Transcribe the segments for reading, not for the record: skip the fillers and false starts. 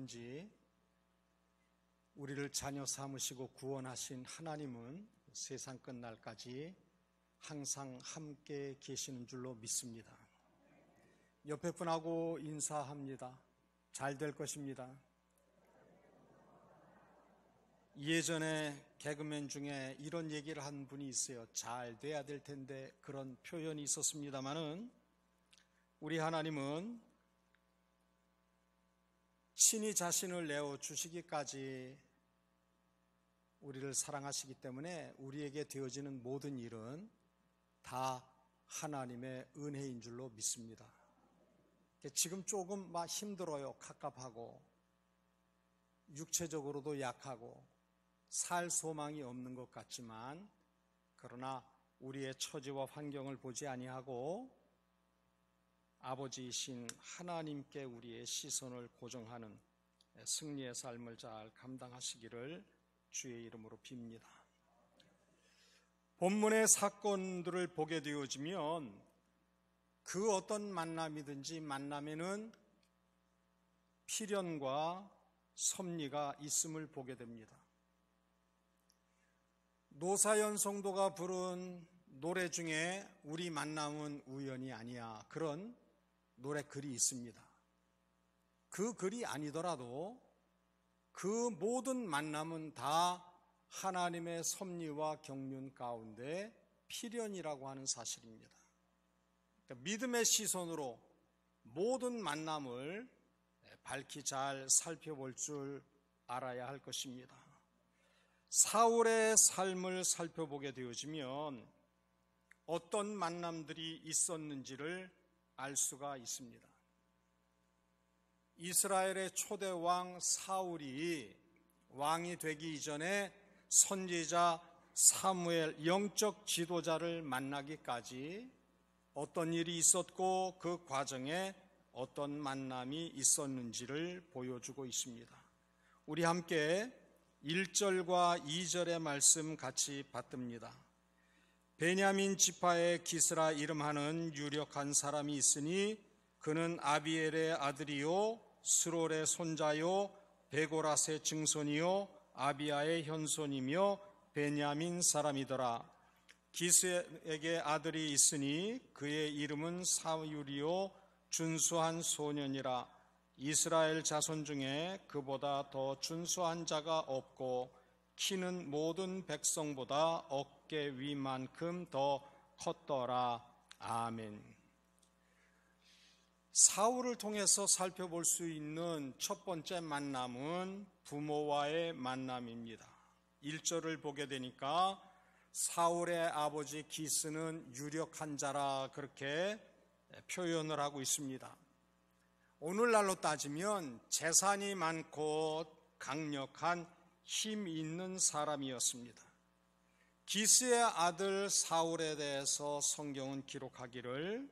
있는지, 우리를 자녀 삼으시고 구원하신 하나님은 세상 끝날까지 항상 함께 계시는 줄로 믿습니다. 옆에 분하고 인사합니다. 잘 될 것입니다. 예전에 개그맨 중에 이런 얘기를 한 분이 있어요. 잘 돼야 될 텐데, 그런 표현이 있었습니다마는 우리 하나님은 친히 자신을 내어주시기까지 우리를 사랑하시기 때문에 우리에게 되어지는 모든 일은 다 하나님의 은혜인 줄로 믿습니다. 지금 조금 막 힘들어요. 갑갑하고 육체적으로도 약하고 살 소망이 없는 것 같지만, 그러나 우리의 처지와 환경을 보지 아니하고 아버지이신 하나님께 우리의 시선을 고정하는 승리의 삶을 잘 감당하시기를 주의 이름으로 빕니다. 본문의 사건들을 보게 되어지면 그 어떤 만남이든지 만남에는 필연과 섭리가 있음을 보게 됩니다. 노사연 성도가 부른 노래 중에 우리 만남은 우연이 아니야, 그런 노래 글이 있습니다. 그 글이 아니더라도 그 모든 만남은 다 하나님의 섭리와 경륜 가운데 필연이라고 하는 사실입니다. 그러니까 믿음의 시선으로 모든 만남을 밝히 잘 살펴볼 줄 알아야 할 것입니다. 사울의 삶을 살펴보게 되어지면 어떤 만남들이 있었는지를 알 수가 있습니다. 이스라엘의 초대 왕 사울이 왕이 되기 이전에 선지자 사무엘, 영적 지도자를 만나기까지 어떤 일이 있었고 그 과정에 어떤 만남이 있었는지를 보여주고 있습니다. 우리 함께 1절과 2절의 말씀 같이 받듭니다. 베냐민 지파의 기스라 이름하는 유력한 사람이 있으니 그는 아비엘의 아들이요 스롤의 손자요 베고라스의 증손이요 아비야의 현손이며 베냐민 사람이더라. 기스에게 아들이 있으니 그의 이름은 사울이요 준수한 소년이라. 이스라엘 자손 중에 그보다 더 준수한 자가 없고 키는 모든 백성보다 어깨 위만큼 더 컸더라. 아멘. 사울을 통해서 살펴볼 수 있는 첫 번째 만남은 부모와의 만남입니다. 1절을 보게 되니까 사울의 아버지 기스는 유력한 자라, 그렇게 표현을 하고 있습니다. 오늘날로 따지면 재산이 많고 강력한 힘 있는 사람이었습니다. 기스의 아들 사울에 대해서 성경은 기록하기를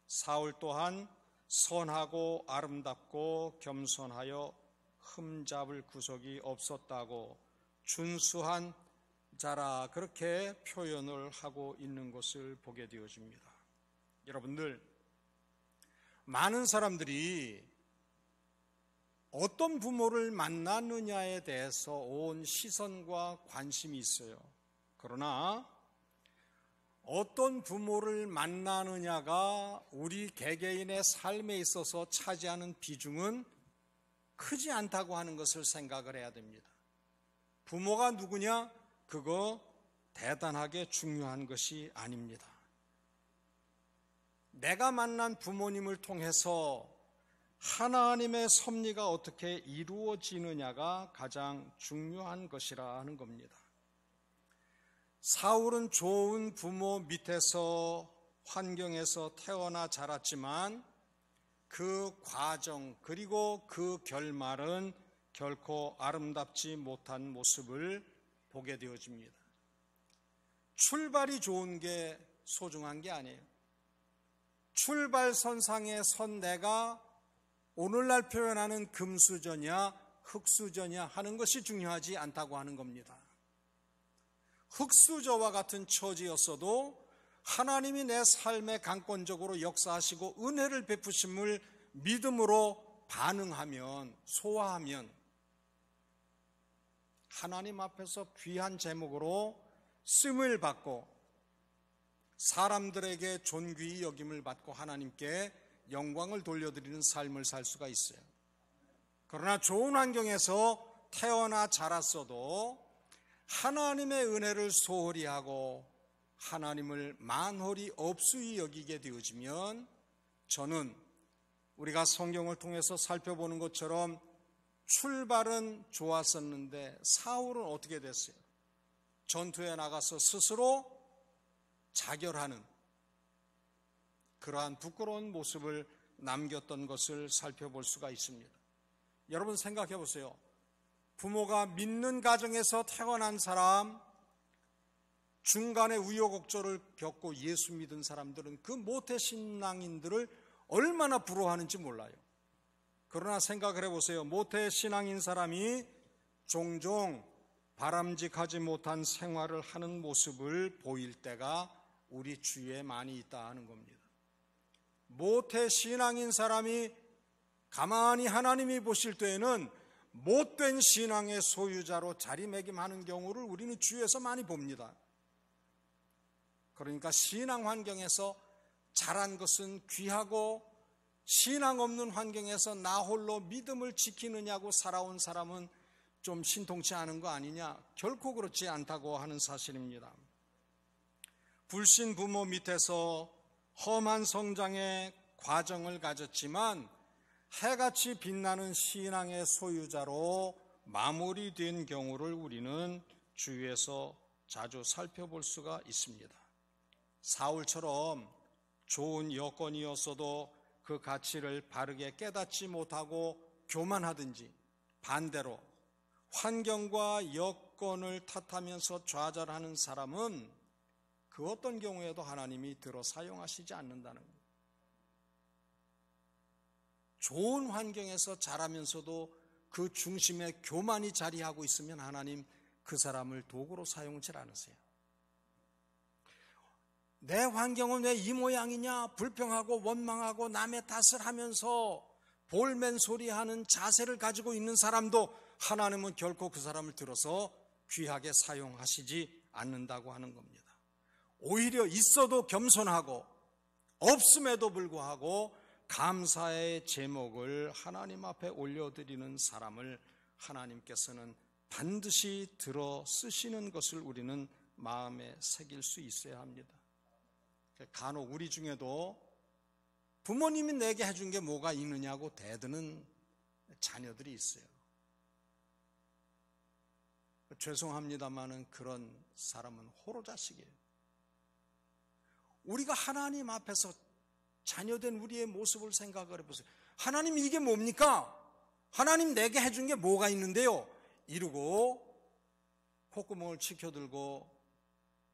사울 또한 선하고 아름답고 겸손하여 흠잡을 구석이 없었다고 준수한 자라, 그렇게 표현을 하고 있는 것을 보게 되어집니다. 여러분들, 많은 사람들이 어떤 부모를 만나느냐에 대해서 온 시선과 관심이 있어요. 그러나 어떤 부모를 만나느냐가 우리 개개인의 삶에 있어서 차지하는 비중은 크지 않다고 하는 것을 생각을 해야 됩니다. 부모가 누구냐? 그거 대단하게 중요한 것이 아닙니다. 내가 만난 부모님을 통해서 하나님의 섭리가 어떻게 이루어지느냐가 가장 중요한 것이라 하는 겁니다. 사울은 좋은 부모 밑에서 환경에서 태어나 자랐지만 그 과정 그리고 그 결말은 결코 아름답지 못한 모습을 보게 되어집니다. 출발이 좋은 게 소중한 게 아니에요. 출발선상에 선 내가 오늘날 표현하는 금수저냐 흙수저냐 하는 것이 중요하지 않다고 하는 겁니다. 흙수저와 같은 처지였어도 하나님이 내 삶에 강권적으로 역사하시고 은혜를 베푸심을 믿음으로 반응하면, 소화하면 하나님 앞에서 귀한 제목으로 쓰임을 받고 사람들에게 존귀히 여김을 받고 하나님께 영광을 돌려드리는 삶을 살 수가 있어요. 그러나 좋은 환경에서 태어나 자랐어도 하나님의 은혜를 소홀히 하고 하나님을 만홀히 업수히 여기게 되어지면, 저는 우리가 성경을 통해서 살펴보는 것처럼 출발은 좋았었는데 사울은 어떻게 됐어요? 전투에 나가서 스스로 자결하는 그러한 부끄러운 모습을 남겼던 것을 살펴볼 수가 있습니다. 여러분 생각해 보세요. 부모가 믿는 가정에서 태어난 사람, 중간에 우여곡절을 겪고 예수 믿은 사람들은 그 모태신앙인들을 얼마나 부러워하는지 몰라요. 그러나 생각을 해보세요. 모태신앙인 사람이 종종 바람직하지 못한 생활을 하는 모습을 보일 때가 우리 주위에 많이 있다 하는 겁니다. 모태신앙인 사람이 가만히 하나님이 보실 때에는 못된 신앙의 소유자로 자리매김하는 경우를 우리는 주위에서 많이 봅니다. 그러니까 신앙 환경에서 자란 것은 귀하고 신앙 없는 환경에서 나 홀로 믿음을 지키느냐고 살아온 사람은 좀 신통치 않은 거 아니냐? 결코 그렇지 않다고 하는 사실입니다. 불신 부모 밑에서 험한 성장의 과정을 가졌지만 해같이 빛나는 신앙의 소유자로 마무리된 경우를 우리는 주위에서 자주 살펴볼 수가 있습니다. 사울처럼 좋은 여건이었어도 그 가치를 바르게 깨닫지 못하고 교만하든지, 반대로 환경과 여건을 탓하면서 좌절하는 사람은 그 어떤 경우에도 하나님이 들어 사용하시지 않는다는 겁니다. 좋은 환경에서 자라면서도 그 중심에 교만이 자리하고 있으면 하나님 그 사람을 도구로 사용치 않으세요. 내 환경은 왜 이 모양이냐? 불평하고 원망하고 남의 탓을 하면서 볼멘소리하는 자세를 가지고 있는 사람도 하나님은 결코 그 사람을 들어서 귀하게 사용하시지 않는다고 하는 겁니다. 오히려 있어도 겸손하고 없음에도 불구하고 감사의 제목을 하나님 앞에 올려드리는 사람을 하나님께서는 반드시 들어 쓰시는 것을 우리는 마음에 새길 수 있어야 합니다. 간혹 우리 중에도 부모님이 내게 해준 게 뭐가 있느냐고 대드는 자녀들이 있어요. 죄송합니다마는 그런 사람은 호로자식이에요. 우리가 하나님 앞에서 자녀된 우리의 모습을 생각을 해보세요. 하나님 이게 뭡니까? 하나님 내게 해준 게 뭐가 있는데요? 이러고 콧구멍을 치켜들고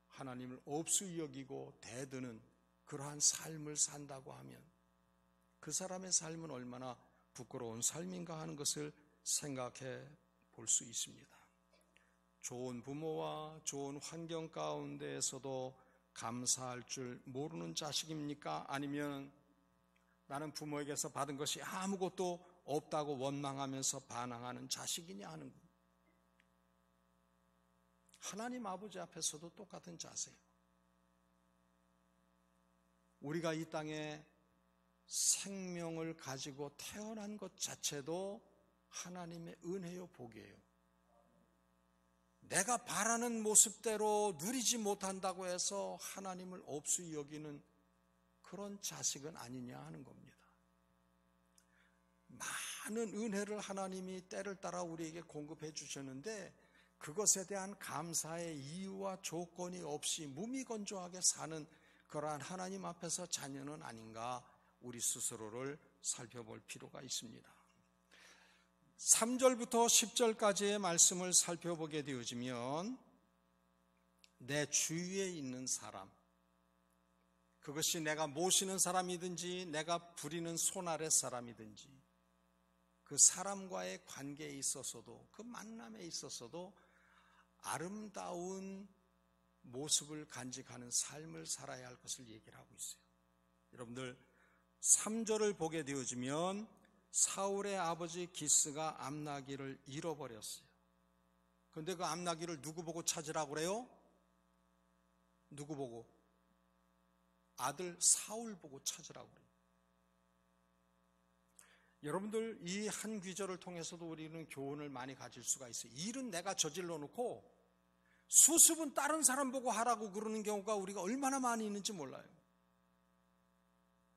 하나님을 없이 여기고 대드는 그러한 삶을 산다고 하면 그 사람의 삶은 얼마나 부끄러운 삶인가 하는 것을 생각해 볼 수 있습니다. 좋은 부모와 좋은 환경 가운데에서도 감사할 줄 모르는 자식입니까? 아니면 나는 부모에게서 받은 것이 아무것도 없다고 원망하면서 반항하는 자식이냐 하는 것. 하나님 아버지 앞에서도 똑같은 자세예요. 우리가 이 땅에 생명을 가지고 태어난 것 자체도 하나님의 은혜요 복이에요. 내가 바라는 모습대로 누리지 못한다고 해서 하나님을 없이 여기는 그런 자식은 아니냐 하는 겁니다. 많은 은혜를 하나님이 때를 따라 우리에게 공급해 주셨는데 그것에 대한 감사의 이유와 조건이 없이 무미건조하게 사는 그러한 하나님 앞에서 자녀는 아닌가 우리 스스로를 살펴볼 필요가 있습니다. 3절부터 10절까지의 말씀을 살펴보게 되어지면 내 주위에 있는 사람, 그것이 내가 모시는 사람이든지 내가 부리는 손 아래 사람이든지 그 사람과의 관계에 있어서도 그 만남에 있어서도 아름다운 모습을 간직하는 삶을 살아야 할 것을 얘기를 하고 있어요. 여러분들 3절을 보게 되어지면 사울의 아버지 기스가 암나귀를 잃어버렸어요. 그런데 그 암나귀를 누구 보고 찾으라고 그래요? 누구 보고? 아들 사울 보고 찾으라고 그래요. 여러분들, 이 한 귀절을 통해서도 우리는 교훈을 많이 가질 수가 있어요. 일은 내가 저질러 놓고 수습은 다른 사람 보고 하라고 그러는 경우가 우리가 얼마나 많이 있는지 몰라요.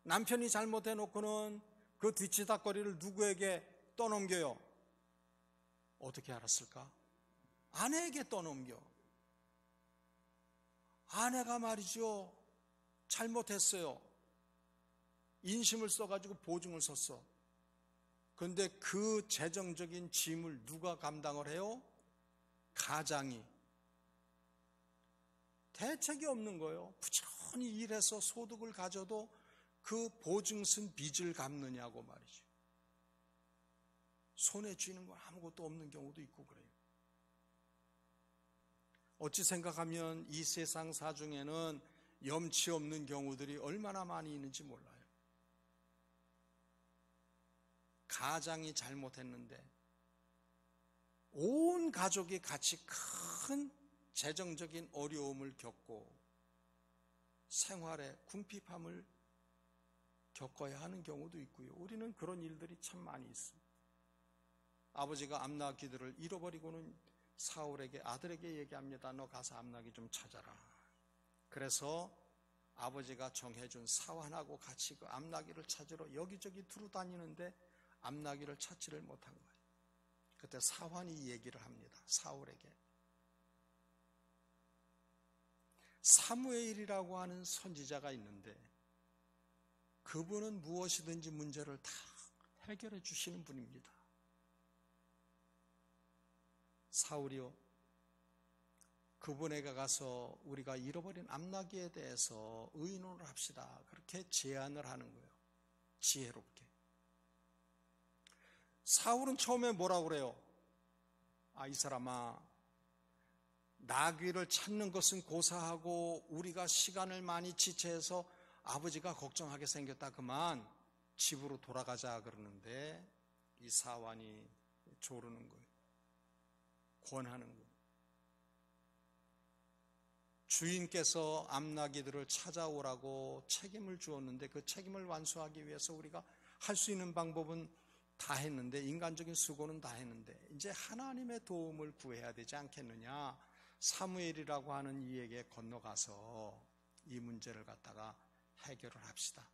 남편이 잘못해 놓고는 그 뒤치다거리를 누구에게 떠넘겨요? 어떻게 알았을까? 아내에게 떠넘겨. 아내가 말이죠, 잘못했어요. 인심을 써가지고 보증을 섰어. 그런데 그 재정적인 짐을 누가 감당을 해요? 가장이. 대책이 없는 거예요. 부지런히 일해서 소득을 가져도 그 보증 쓴 빚을 갚느냐고 말이죠. 손에 쥐는 건 아무것도 없는 경우도 있고 그래요. 어찌 생각하면 이 세상 사중에는 염치 없는 경우들이 얼마나 많이 있는지 몰라요. 가장이 잘못했는데 온 가족이 같이 큰 재정적인 어려움을 겪고 생활에 궁핍함을 겪어야 하는 경우도 있고요. 우리는 그런 일들이 참 많이 있습니다. 아버지가 암나귀들을 잃어버리고는 사울에게, 아들에게 얘기합니다. 너 가서 암나귀 좀 찾아라. 그래서 아버지가 정해준 사환하고 같이 그 암나귀를 찾으러 여기저기 두루 다니는데 암나귀를 찾지를 못한 거예요. 그때 사환이 얘기를 합니다. 사울에게. 사무엘이라고 하는 선지자가 있는데 그분은 무엇이든지 문제를 다 해결해 주시는 분입니다. 사울이요, 그분에게 가서 우리가 잃어버린 암나귀에 대해서 의논을 합시다. 그렇게 제안을 하는 거예요. 지혜롭게. 사울은 처음에 뭐라고 그래요? 이 사람아, 나귀를 찾는 것은 고사하고 우리가 시간을 많이 지체해서 아버지가 걱정하게 생겼다. 그만 집으로 돌아가자 그러는데 이 사환이 조르는 거예요. 권하는 거예요. 주인께서 암나귀들을 찾아오라고 책임을 주었는데 그 책임을 완수하기 위해서 우리가 할 수 있는 방법은 다 했는데, 인간적인 수고는 다 했는데 이제 하나님의 도움을 구해야 되지 않겠느냐. 사무엘이라고 하는 이에게 건너가서 이 문제를 갖다가 해결을 합시다.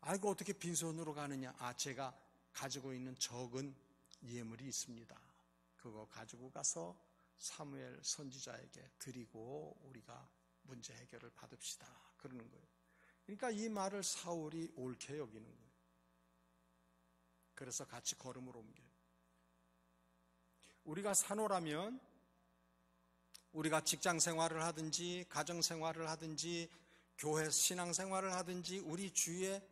아이고, 어떻게 빈손으로 가느냐. 제가 가지고 있는 적은 예물이 있습니다. 그거 가지고 가서 사무엘 선지자에게 드리고 우리가 문제 해결을 받읍시다. 그러는 거예요. 그러니까 이 말을 사울이 옳게 여기는 거예요. 그래서 같이 걸음을 옮겨요. 우리가 산호라면 우리가 직장 생활을 하든지 가정 생활을 하든지 교회 신앙 생활을 하든지 우리 주위에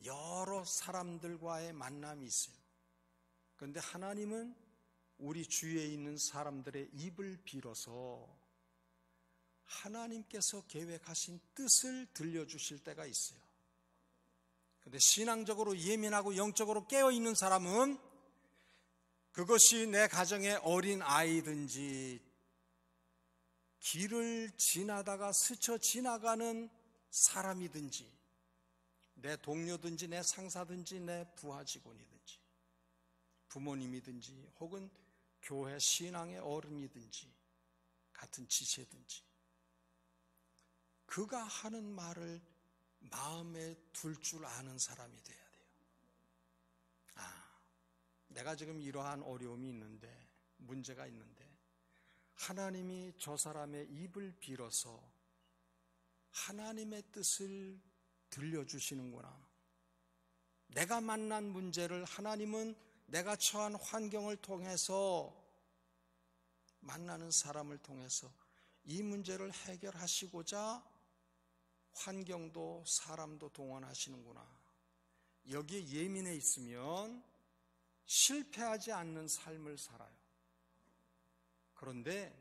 여러 사람들과의 만남이 있어요. 그런데 하나님은 우리 주위에 있는 사람들의 입을 빌어서 하나님께서 계획하신 뜻을 들려주실 때가 있어요. 그런데 신앙적으로 예민하고 영적으로 깨어있는 사람은 그것이 내 가정의 어린 아이든지 길을 지나다가 스쳐 지나가는 사람이든지 내 동료든지 내 상사든지 내 부하 직원이든지 부모님이든지 혹은 교회 신앙의 어른이든지 같은 지체든지 그가 하는 말을 마음에 둘 줄 아는 사람이 돼야 돼요. 내가 지금 이러한 어려움이 있는데, 문제가 있는데 하나님이 저 사람의 입을 빌어서 하나님의 뜻을 들려주시는구나. 내가 만난 문제를 하나님은 내가 처한 환경을 통해서, 만나는 사람을 통해서 이 문제를 해결하시고자 환경도 사람도 동원하시는구나. 여기에 예민해 있으면 실패하지 않는 삶을 살아요. 그런데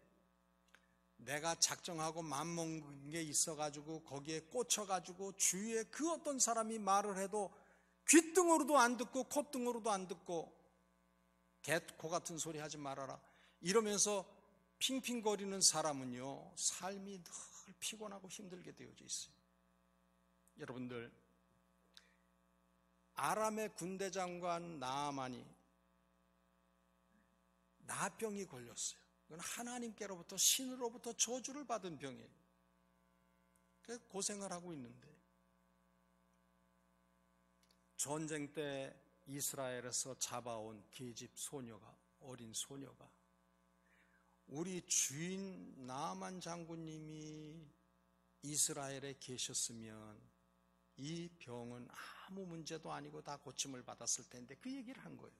내가 작정하고 맘먹은 게 있어가지고 거기에 꽂혀가지고 주위에 그 어떤 사람이 말을 해도 귓등으로도 안 듣고 콧등으로도 안 듣고 개코 같은 소리 하지 말아라 이러면서 핑핑거리는 사람은요, 삶이 늘 피곤하고 힘들게 되어져 있어요. 여러분들, 아람의 군대 장관 나아만이 나병이 걸렸어요. 그건 하나님께로부터, 신으로부터 저주를 받은 병이에요. 그래서 고생을 하고 있는데, 전쟁 때 이스라엘에서 잡아온 계집 소녀가, 어린 소녀가 우리 주인 나아만 장군님이 이스라엘에 계셨으면 이 병은 아무 문제도 아니고 다 고침을 받았을 텐데 그 얘기를 한 거예요.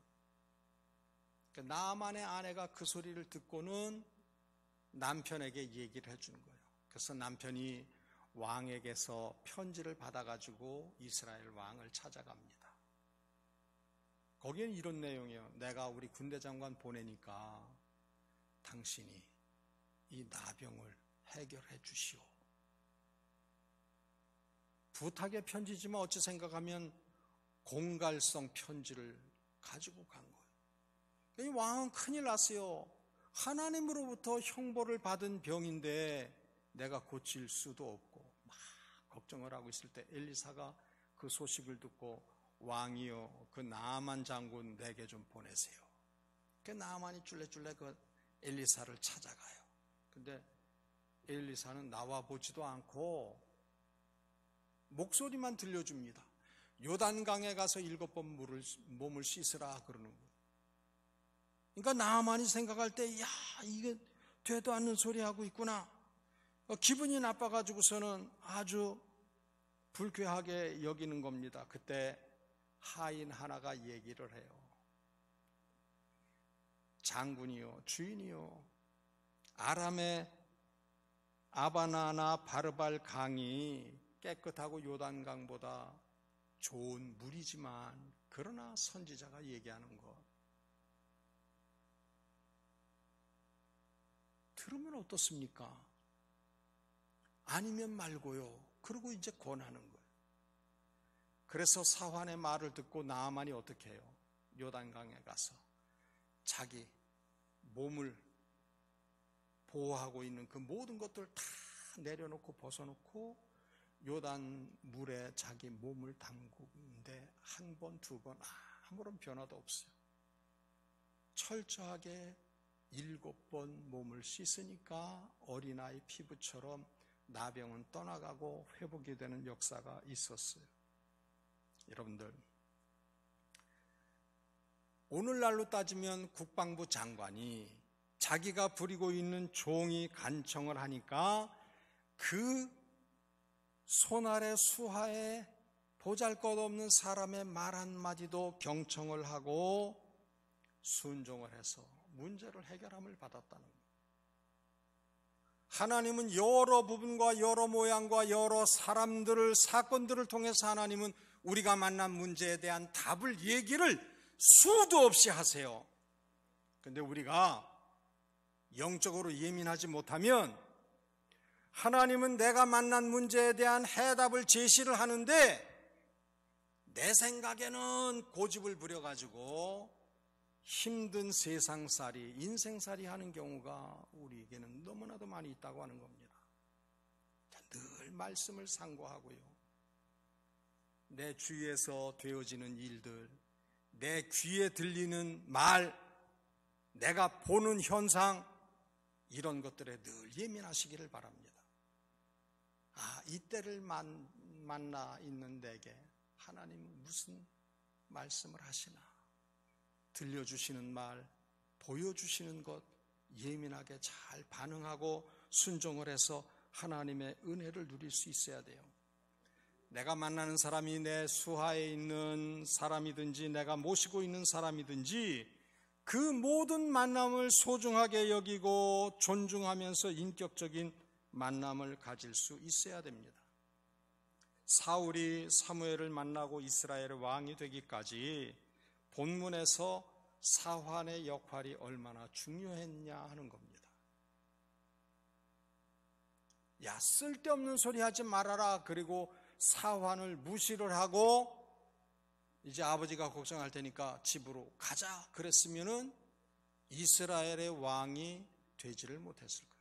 그러니까 나아만의 아내가 그 소리를 듣고는 남편에게 얘기를 해준 거예요. 그래서 남편이 왕에게서 편지를 받아가지고 이스라엘 왕을 찾아갑니다. 거기에는 이런 내용이에요. 내가 우리 군대 장관 보내니까 당신이 이 나병을 해결해 주시오. 부탁의 편지지만 어찌 생각하면 공갈성 편지를 가지고 간 거예요. 이 왕은 큰일 났어요. 하나님으로부터 형벌을 받은 병인데 내가 고칠 수도 없고 막 걱정을 하고 있을 때 엘리사가 그 소식을 듣고 왕이여 그 나아만 장군 내게 좀 보내세요. 그 나아만이 쫄래쫄래 그 엘리사를 찾아가요. 근데 엘리사는 나와 보지도 않고 목소리만 들려줍니다. 요단강에 가서 7번 몸을 씻으라 그러는 거예요. 그러니까 나아만이 생각할 때, 야, 이게 되도 않는 소리 하고 있구나. 기분이 나빠가지고서는 아주 불쾌하게 여기는 겁니다. 그때 하인 하나가 얘기를 해요. 장군이요, 주인이요, 아람의 아바나나 바르발 강이 깨끗하고 요단강보다 좋은 물이지만 그러나 선지자가 얘기하는 것 들으면 어떻습니까? 아니면 말고요. 그러고 이제 권하는 거예요. 그래서 사환의 말을 듣고 나아만이 어떻게 해요? 요단강에 가서 자기 몸을 보호하고 있는 그 모든 것들을 다 내려놓고 벗어놓고 요단 물에 자기 몸을 담그는데 한 번, 두 번 아무런 변화도 없어요. 철저하게 7번 몸을 씻으니까 어린아이 피부처럼 나병은 떠나가고 회복이 되는 역사가 있었어요. 여러분들, 오늘날로 따지면 국방부 장관이 자기가 부리고 있는 종이 간청을 하니까 그 손아래 수하에 보잘것없는 사람의 말 한마디도 경청을 하고 순종을 해서 문제를 해결함을 받았다는 거예요. 하나님은 여러 부분과 여러 모양과 여러 사람들을, 사건들을 통해서 하나님은 우리가 만난 문제에 대한 답을 얘기를 수도 없이 하세요. 그런데 우리가 영적으로 예민하지 못하면 하나님은 내가 만난 문제에 대한 해답을 제시를 하는데 내 생각에는 고집을 부려가지고 힘든 세상살이, 인생살이 하는 경우가 우리에게는 너무나도 많이 있다고 하는 겁니다. 늘 말씀을 상고하고요. 내 주위에서 되어지는 일들, 내 귀에 들리는 말, 내가 보는 현상, 이런 것들에 늘 예민하시기를 바랍니다. 이때를 만나 있는 내게 하나님은 무슨 말씀을 하시나? 들려주시는 말, 보여주시는 것 예민하게 잘 반응하고 순종을 해서 하나님의 은혜를 누릴 수 있어야 돼요. 내가 만나는 사람이 내 수하에 있는 사람이든지 내가 모시고 있는 사람이든지 그 모든 만남을 소중하게 여기고 존중하면서 인격적인 만남을 가질 수 있어야 됩니다. 사울이 사무엘을 만나고 이스라엘의 왕이 되기까지 본문에서 사환의 역할이 얼마나 중요했냐 하는 겁니다. 야, 쓸데없는 소리 하지 말아라. 그리고 사환을 무시를 하고 이제 아버지가 걱정할 테니까 집으로 가자 그랬으면은 이스라엘의 왕이 되지를 못했을 거예요.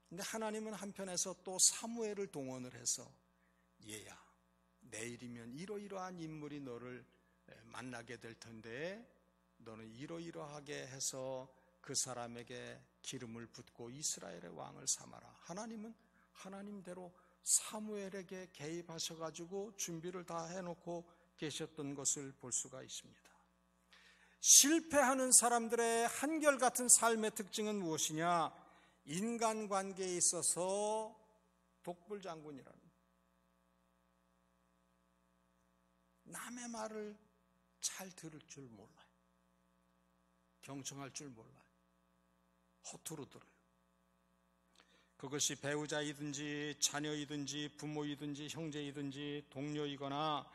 근데 하나님은 한편에서 또 사무엘을 동원을 해서 얘야, 내일이면 이러이러한 인물이 너를 만나게 될 텐데 너는 이러이러하게 해서 그 사람에게 기름을 붓고 이스라엘의 왕을 삼아라. 하나님은 하나님대로 사무엘에게 개입하셔가지고 준비를 다 해놓고 계셨던 것을 볼 수가 있습니다. 실패하는 사람들의 한결같은 삶의 특징은 무엇이냐? 인간관계에 있어서 독불장군이라는, 남의 말을 잘 들을 줄 몰라요. 경청할 줄 몰라요. 허투루 들어요. 그것이 배우자이든지 자녀이든지 부모이든지 형제이든지 동료이거나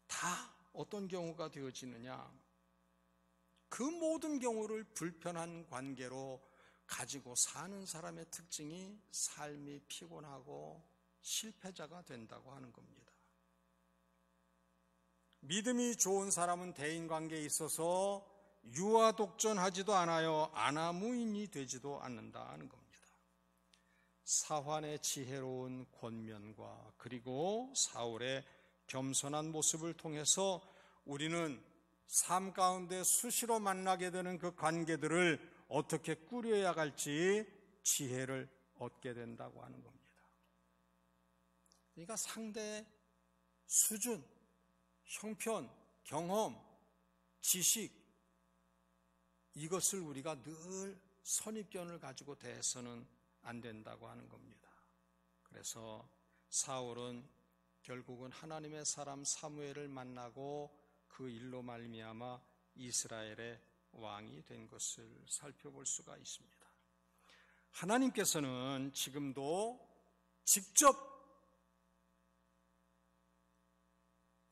다 어떤 경우가 되어지느냐? 그 모든 경우를 불편한 관계로 가지고 사는 사람의 특징이 삶이 피곤하고 실패자가 된다고 하는 겁니다. 믿음이 좋은 사람은 대인관계에 있어서 유아독존하지도 않아요. 아나무인이 되지도 않는다 하는 겁니다. 사환의 지혜로운 권면과 그리고 사울의 겸손한 모습을 통해서 우리는 삶 가운데 수시로 만나게 되는 그 관계들을 어떻게 꾸려야 할지 지혜를 얻게 된다고 하는 겁니다. 그러니까 상대의 수준, 형편, 경험, 지식, 이것을 우리가 늘 선입견을 가지고 대해서는 안 된다고 하는 겁니다. 그래서 사울은 결국은 하나님의 사람 사무엘을 만나고 그 일로 말미암아 이스라엘의 왕이 된 것을 살펴볼 수가 있습니다. 하나님께서는 지금도 직접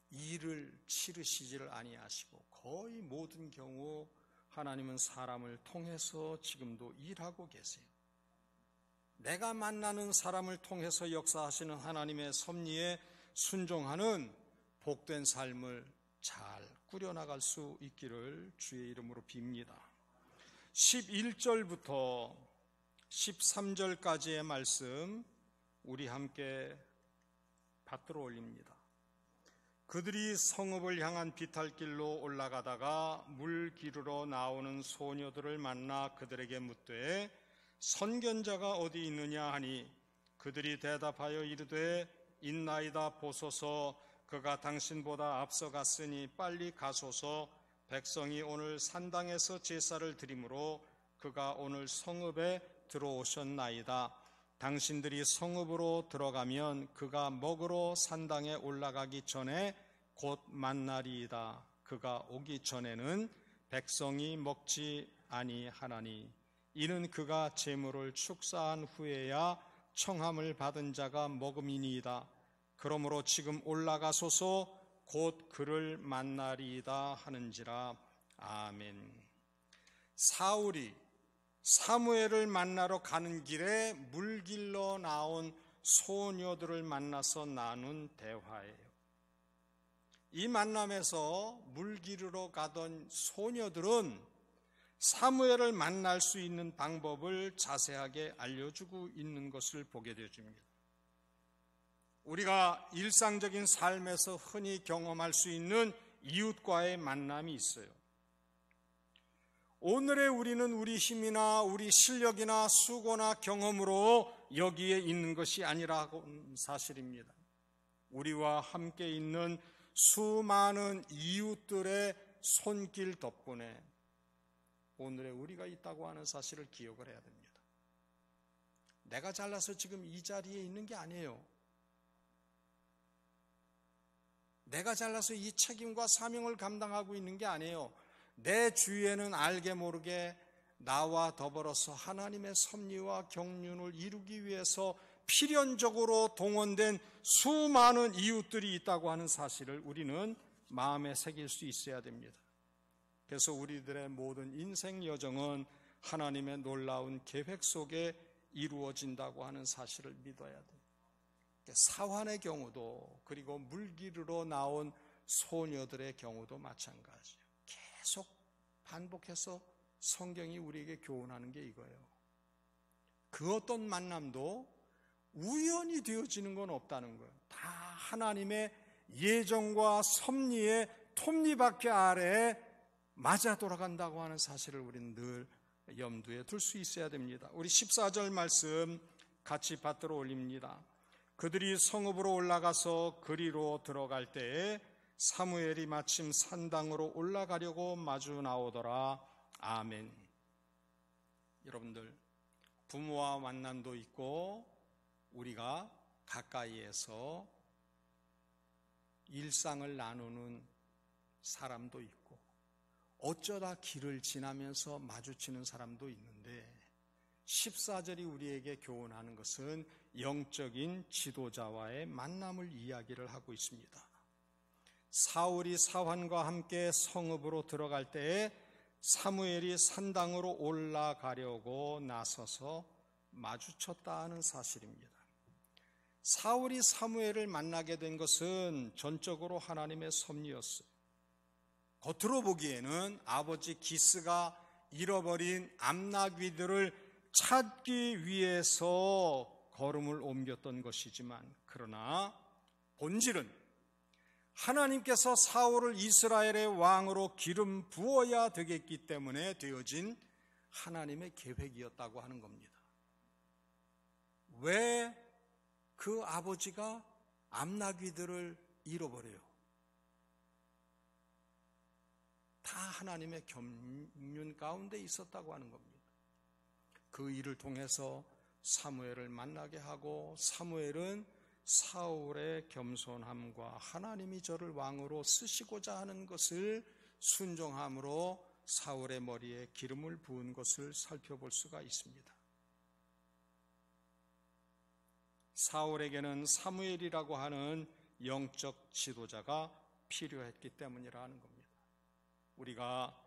일을 치르시지를 아니하시고 거의 모든 경우 하나님은 사람을 통해서 지금도 일하고 계세요. 내가 만나는 사람을 통해서 역사하시는 하나님의 섭리에 순종하는 복된 삶을 잘 꾸려나갈 수 있기를 주의 이름으로 빕니다. 11절부터 13절까지의 말씀 우리 함께 받들어 올립니다. 그들이 성읍을 향한 비탈길로 올라가다가 물 기르러 나오는 소녀들을 만나 그들에게 묻되 선견자가 어디 있느냐 하니 그들이 대답하여 이르되 있나이다 보소서 그가 당신보다 앞서갔으니 빨리 가소서 백성이 오늘 산당에서 제사를 드리므로 그가 오늘 성읍에 들어오셨나이다. 당신들이 성읍으로 들어가면 그가 먹으러 산당에 올라가기 전에 곧 만나리이다. 그가 오기 전에는 백성이 먹지 아니하나니 이는 그가 제물을 축사한 후에야 청함을 받은 자가 먹음이니이다. 그러므로 지금 올라가소서 곧 그를 만나리이다 하는지라. 아멘. 사울이 사무엘을 만나러 가는 길에 물길러 나온 소녀들을 만나서 나눈 대화예요. 이 만남에서 물길으로 가던 소녀들은 사무엘을 만날 수 있는 방법을 자세하게 알려주고 있는 것을 보게 되어집니다. 우리가 일상적인 삶에서 흔히 경험할 수 있는 이웃과의 만남이 있어요. 오늘의 우리는 우리 힘이나 우리 실력이나 수고나 경험으로 여기에 있는 것이 아니라는 사실입니다. 우리와 함께 있는 수많은 이웃들의 손길 덕분에 오늘의 우리가 있다고 하는 사실을 기억을 해야 됩니다. 내가 잘나서 지금 이 자리에 있는 게 아니에요. 내가 잘나서 이 책임과 사명을 감당하고 있는 게 아니에요. 내 주위에는 알게 모르게 나와 더불어서 하나님의 섭리와 경륜을 이루기 위해서 필연적으로 동원된 수많은 이웃들이 있다고 하는 사실을 우리는 마음에 새길 수 있어야 됩니다. 그래서 우리들의 모든 인생 여정은 하나님의 놀라운 계획 속에 이루어진다고 하는 사실을 믿어야 돼요. 사환의 경우도, 그리고 물기르러 나온 소녀들의 경우도 마찬가지예요. 계속 반복해서 성경이 우리에게 교훈하는 게 이거예요. 그 어떤 만남도 우연히 되어지는 건 없다는 거예요. 다 하나님의 예정과 섭리의 톱니바퀴 아래에 맞아 돌아간다고 하는 사실을 우리는 늘 염두에 둘 수 있어야 됩니다. 우리 14절 말씀 같이 받들어 올립니다. 그들이 성읍으로 올라가서 그리로 들어갈 때에 사무엘이 마침 산당으로 올라가려고 마주 나오더라. 아멘. 여러분들, 부모와 만남도 있고 우리가 가까이에서 일상을 나누는 사람도 있고 어쩌다 길을 지나면서 마주치는 사람도 있는데 14절이 우리에게 교훈하는 것은 영적인 지도자와의 만남을 이야기를 하고 있습니다. 사울이 사환과 함께 성읍으로 들어갈 때에 사무엘이 산당으로 올라가려고 나서서 마주쳤다는 사실입니다. 사울이 사무엘을 만나게 된 것은 전적으로 하나님의 섭리였어요. 겉으로 보기에는 아버지 기스가 잃어버린 암나귀들을 찾기 위해서 걸음을 옮겼던 것이지만, 그러나 본질은 하나님께서 사울을 이스라엘의 왕으로 기름 부어야 되겠기 때문에 되어진 하나님의 계획이었다고 하는 겁니다. 왜 그 아버지가 암나귀들을 잃어버려요? 다 하나님의 경륜 가운데 있었다고 하는 겁니다. 그 일을 통해서 사무엘을 만나게 하고, 사무엘은 사울의 겸손함과 하나님이 저를 왕으로 쓰시고자 하는 것을 순종함으로 사울의 머리에 기름을 부은 것을 살펴볼 수가 있습니다. 사울에게는 사무엘이라고 하는 영적 지도자가 필요했기 때문이라는 겁니다. 우리가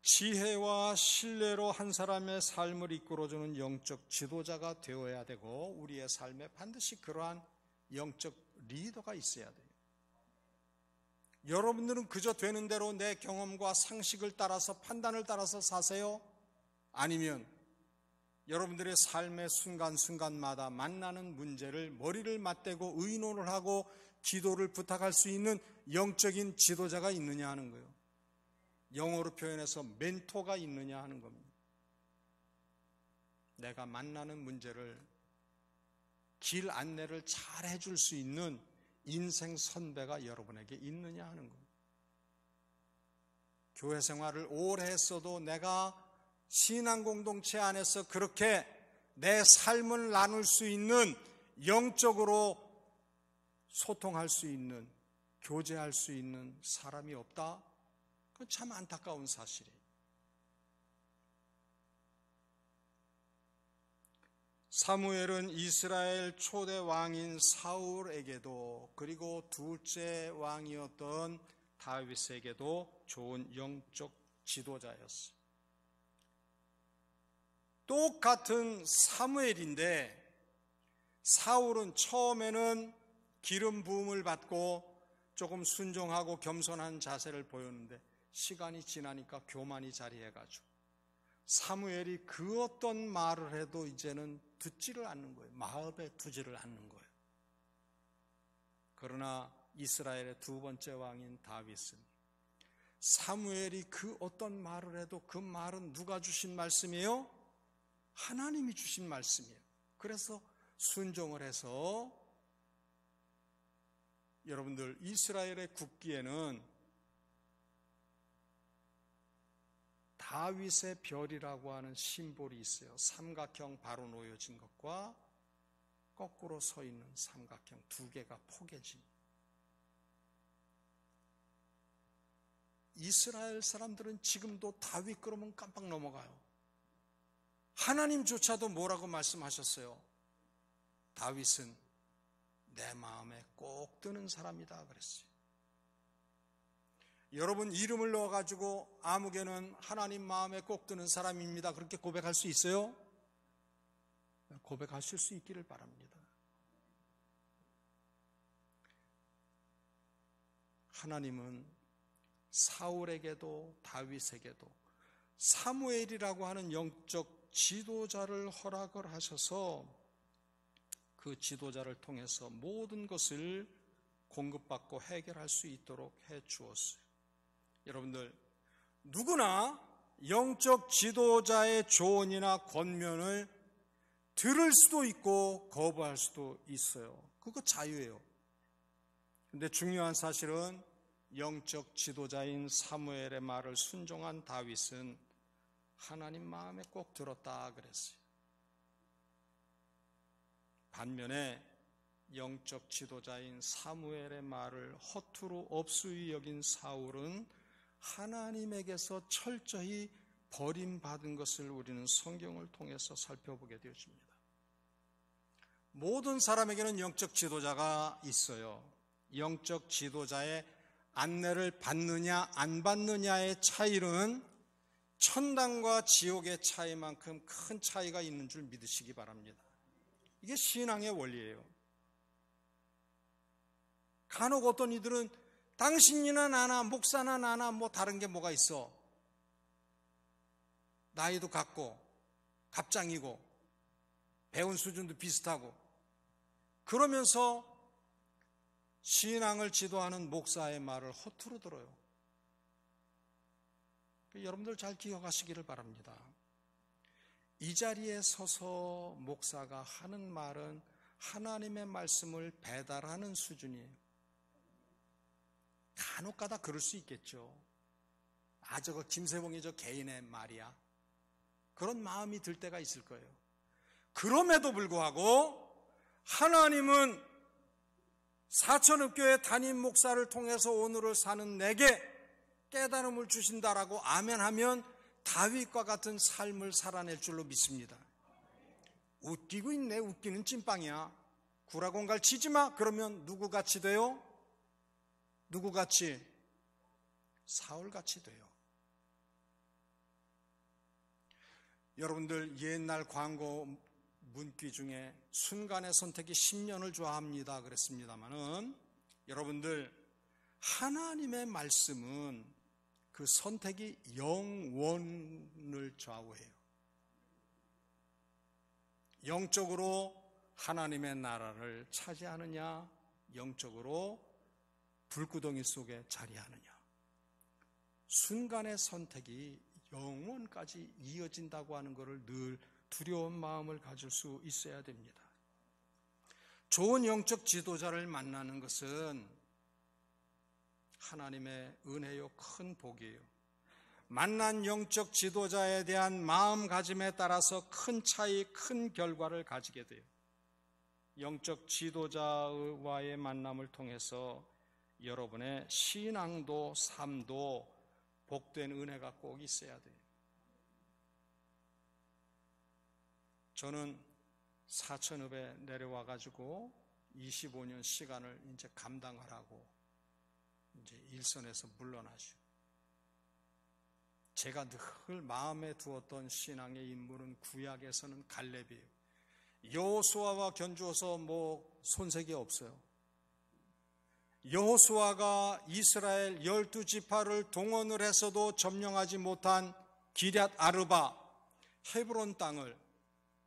지혜와 신뢰로 한 사람의 삶을 이끌어주는 영적 지도자가 되어야 되고, 우리의 삶에 반드시 그러한 영적 리더가 있어야 돼요. 여러분들은 그저 되는 대로 내 경험과 상식을 따라서, 판단을 따라서 사세요? 아니면 여러분들의 삶의 순간순간마다 만나는 문제를 머리를 맞대고 의논을 하고 기도를 부탁할 수 있는 영적인 지도자가 있느냐 하는 거예요. 영어로 표현해서 멘토가 있느냐 하는 겁니다. 내가 만나는 문제를 길 안내를 잘 해줄 수 있는 인생 선배가 여러분에게 있느냐 하는 겁니다. 교회 생활을 오래 했어도 내가 신앙 공동체 안에서 그렇게 내 삶을 나눌 수 있는, 영적으로 소통할 수 있는, 교제할 수 있는 사람이 없다? 그건 참 안타까운 사실이에요. 사무엘은 이스라엘 초대 왕인 사울에게도, 그리고 둘째 왕이었던 다윗에게도 좋은 영적 지도자였어요. 똑같은 사무엘인데 사울은 처음에는 기름 부음을 받고 조금 순종하고 겸손한 자세를 보였는데 시간이 지나니까 교만이 자리해가지고 사무엘이 그 어떤 말을 해도 이제는 듣지를 않는 거예요. 마음에 두지를 않는 거예요. 그러나 이스라엘의 두 번째 왕인 다윗은 사무엘이 그 어떤 말을 해도 그 말은 누가 주신 말씀이에요? 하나님이 주신 말씀이에요. 그래서 순종을 해서, 여러분들 이스라엘의 국기에는 다윗의 별이라고 하는 심볼이 있어요. 삼각형 바로 놓여진 것과 거꾸로 서 있는 삼각형 두 개가 포개진. 이스라엘 사람들은 지금도 다윗 그러면 깜빡 넘어가요. 하나님조차도 뭐라고 말씀하셨어요? 다윗은 내 마음에 꼭 드는 사람이다 그랬어요. 여러분 이름을 넣어가지고 아무개는 하나님 마음에 꼭 드는 사람입니다, 그렇게 고백할 수 있어요? 고백하실 수 있기를 바랍니다. 하나님은 사울에게도 다윗에게도 사무엘이라고 하는 영적 지도자를 허락을 하셔서 그 지도자를 통해서 모든 것을 공급받고 해결할 수 있도록 해 주었어요. 여러분들, 누구나 영적 지도자의 조언이나 권면을 들을 수도 있고 거부할 수도 있어요. 그거 자유예요. 근데 중요한 사실은 영적 지도자인 사무엘의 말을 순종한 다윗은 하나님 마음에 꼭 들었다 그랬어요. 반면에 영적 지도자인 사무엘의 말을 허투루 업수히 여긴 사울은 하나님에게서 철저히 버림받은 것을 우리는 성경을 통해서 살펴보게 되어집니다. 모든 사람에게는 영적 지도자가 있어요. 영적 지도자의 안내를 받느냐 안 받느냐의 차이는 천당과 지옥의 차이만큼 큰 차이가 있는 줄 믿으시기 바랍니다. 이게 신앙의 원리예요. 간혹 어떤 이들은 당신이나 나나 목사나 나나 뭐 다른 게 뭐가 있어. 나이도 같고 갑장이고 배운 수준도 비슷하고 그러면서 신앙을 지도하는 목사의 말을 허투루 들어요. 여러분들 잘 기억하시기를 바랍니다. 이 자리에 서서 목사가 하는 말은 하나님의 말씀을 배달하는 수준이에요. 간혹가다 그럴 수 있겠죠. 저거 김세봉이 저 개인의 말이야. 그런 마음이 들 때가 있을 거예요. 그럼에도 불구하고 하나님은 사천읍교회 담임 목사를 통해서 오늘을 사는 내게 깨달음을 주신다라고 아멘하면 다윗과 같은 삶을 살아낼 줄로 믿습니다. 웃기고 있네. 웃기는 찐빵이야. 구라공갈 치지 마. 그러면 누구같이 돼요? 누구같이? 사울같이 돼요. 여러분들 옛날 광고 문구 중에 순간의 선택이 10년을 좋아합니다 그랬습니다마는 여러분들 하나님의 말씀은 그 선택이 영원을 좌우해요. 영적으로 하나님의 나라를 차지하느냐, 영적으로 불구덩이 속에 자리하느냐. 순간의 선택이 영원까지 이어진다고 하는 것을 늘 두려운 마음을 가질 수 있어야 됩니다. 좋은 영적 지도자를 만나는 것은 하나님의 은혜요 큰 복이에요. 만난 영적 지도자에 대한 마음가짐에 따라서 큰 차이, 큰 결과를 가지게 돼요. 영적 지도자와의 만남을 통해서 여러분의 신앙도 삶도 복된 은혜가 꼭 있어야 돼요. 저는 사천읍에 내려와 가지고 25년 시간을 이제 감당하라고 이제 일선에서 물러나시고, 제가 늘 마음에 두었던 신앙의 인물은 구약에서는 갈렙이에요. 여호수아와 견주어서 뭐 손색이 없어요. 여호수아가 이스라엘 12지파를 동원을 해서도 점령하지 못한 기럇 아르바 헤브론 땅을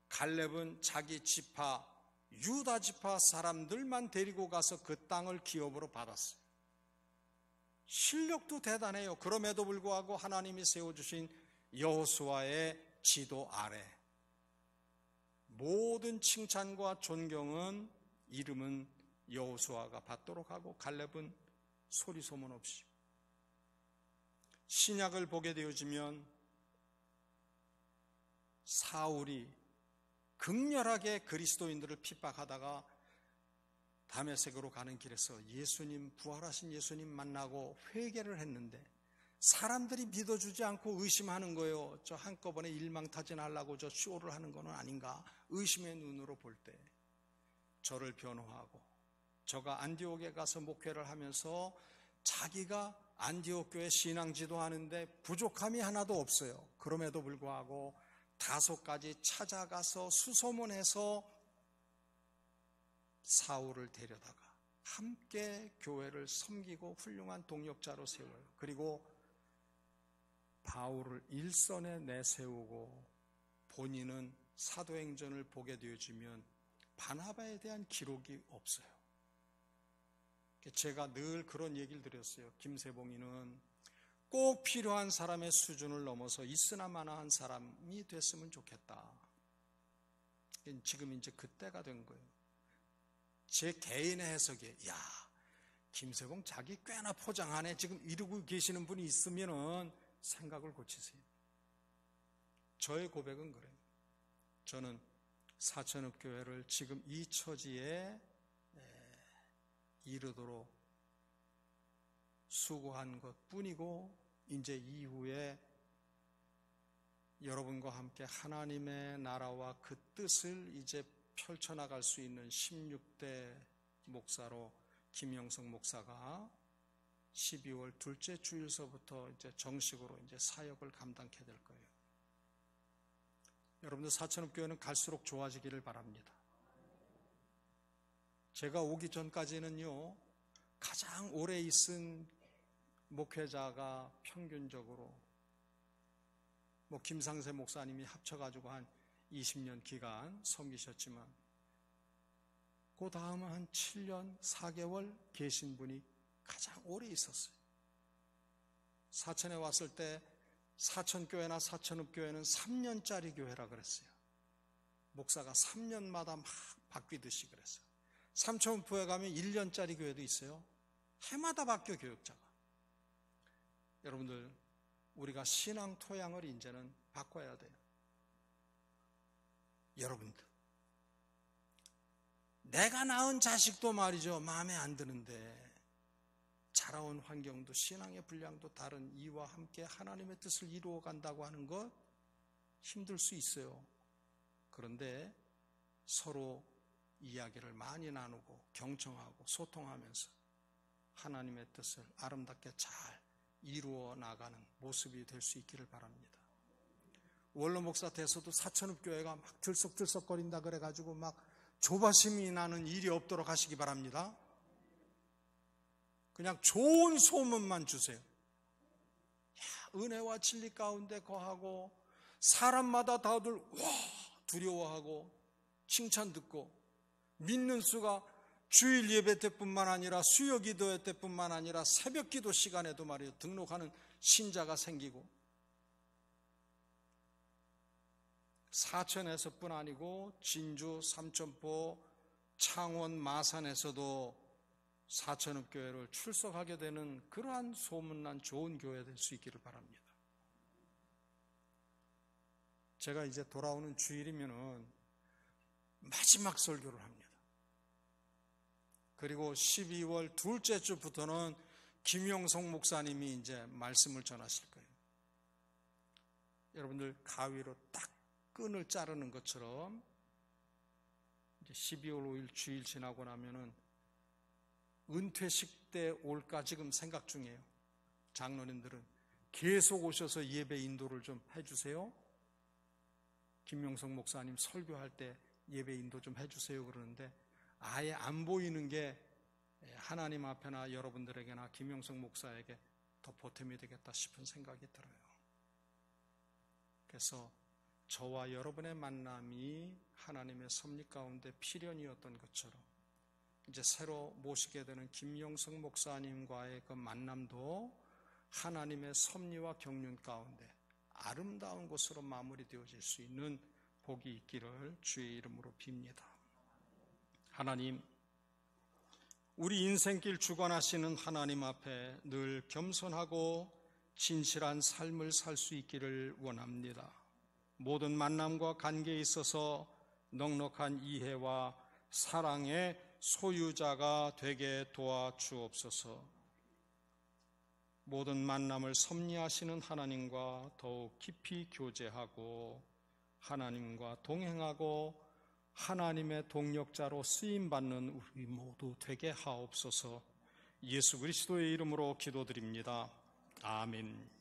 갈렙은 자기 지파 유다 지파 사람들만 데리고 가서 그 땅을 기업으로 받았어요. 실력도 대단해요. 그럼에도 불구하고 하나님이 세워주신 여호수아의 지도 아래 모든 칭찬과 존경은 이름은 여호수아가 받도록 하고 갈렙은 소리 소문 없이. 신약을 보게 되어지면 사울이 극렬하게 그리스도인들을 핍박하다가 다메섹으로 가는 길에서 예수님, 부활하신 예수님 만나고 회개를 했는데 사람들이 믿어주지 않고 의심하는 거예요. 저 한꺼번에 일망타진하려고 저 쇼를 하는 건 아닌가. 의심의 눈으로 볼 때 저를 변호하고 저가 안디옥에 가서 목회를 하면서 자기가 안디옥 교회 신앙지도 하는데 부족함이 하나도 없어요. 그럼에도 불구하고 5가지 찾아가서 수소문해서 사울을 데려다가 함께 교회를 섬기고 훌륭한 동역자로 세워요. 그리고 바울을 일선에 내세우고 본인은 사도행전을 보게 되어지면 바나바에 대한 기록이 없어요. 제가 늘 그런 얘기를 드렸어요. 김세봉이는 꼭 필요한 사람의 수준을 넘어서 있으나마나한 사람이 됐으면 좋겠다. 지금 이제 그때가 된 거예요. 제 개인의 해석에 김세봉 자기 꽤나 포장하네 지금 이러고 계시는 분이 있으면은 생각을 고치세요. 저의 고백은 그래요. 저는 사천읍교회를 지금 이 처지에 이르도록 수고한 것 뿐이고, 이제 이후에 여러분과 함께 하나님의 나라와 그 뜻을 이제 펼쳐나갈 수 있는 16대 목사로 김영성 목사가 12월 둘째 주일서부터 이제 정식으로 이제 사역을 감당하게 될 거예요. 여러분들 사천읍교회는 갈수록 좋아지기를 바랍니다. 제가 오기 전까지는요, 가장 오래 있은 목회자가 평균적으로 김상세 목사님이 합쳐가지고 한 20년 기간 섬기셨지만, 그 다음은 한 7년 4개월 계신 분이 가장 오래 있었어요. 사천에 왔을 때 사천교회나 사천읍교회는 3년짜리 교회라 그랬어요. 목사가 3년마다 막 바뀌듯이 그랬어요. 삼천포에 가면 1년짜리 교회도 있어요. 해마다 바뀌어 교역자가. 여러분들, 우리가 신앙 토양을 이제는 바꿔야 돼요. 여러분들, 내가 낳은 자식도 말이죠, 마음에 안 드는데 자라온 환경도 신앙의 분량도 다른 이와 함께 하나님의 뜻을 이루어 간다고 하는 것 힘들 수 있어요. 그런데 서로 이야기를 많이 나누고 경청하고 소통하면서 하나님의 뜻을 아름답게 잘 이루어 나가는 모습이 될 수 있기를 바랍니다. 원로 목사 돼서도 사천읍교회가 막 들썩들썩거린다 그래가지고 막 조바심이 나는 일이 없도록 하시기 바랍니다. 그냥 좋은 소문만 주세요. 은혜와 진리 가운데 거하고 사람마다 다들 두려워하고 칭찬 듣고, 믿는 수가 주일 예배 때뿐만 아니라 수요 기도 때뿐만 아니라 새벽 기도 시간에도 말이에요, 등록하는 신자가 생기고, 사천에서뿐 아니고 진주, 삼천포, 창원, 마산에서도 사천읍교회를 출석하게 되는 그러한 소문난 좋은 교회 될 수 있기를 바랍니다. 제가 이제 돌아오는 주일이면은 마지막 설교를 합니다. 그리고 12월 둘째 주부터는 김영성 목사님이 이제 말씀을 전하실 거예요. 여러분들, 가위로 딱 끈을 자르는 것처럼 이제 12월 5일 주일 지나고 나면은 은퇴식 때 올까 지금 생각 중이에요. 장로님들은 계속 오셔서 예배 인도를 좀 해주세요. 김영성 목사님 설교할 때 예배 인도 좀 해주세요 그러는데, 아예 안 보이는 게 하나님 앞에나 여러분들에게나 김영성 목사에게 더 보탬이 되겠다 싶은 생각이 들어요. 그래서 저와 여러분의 만남이 하나님의 섭리 가운데 필연이었던 것처럼, 이제 새로 모시게 되는 김영성 목사님과의 그 만남도 하나님의 섭리와 경륜 가운데 아름다운 것으로 마무리되어질 수 있는 복이 있기를 주의 이름으로 빕니다. 하나님, 우리 인생길 주관하시는 하나님 앞에 늘 겸손하고 진실한 삶을 살 수 있기를 원합니다. 모든 만남과 관계에 있어서 넉넉한 이해와 사랑의 소유자가 되게 도와주옵소서. 모든 만남을 섭리하시는 하나님과 더욱 깊이 교제하고 하나님과 동행하고 하나님의 동역자로 쓰임받는 우리 모두 되게 하옵소서. 예수 그리스도의 이름으로 기도드립니다. 아멘.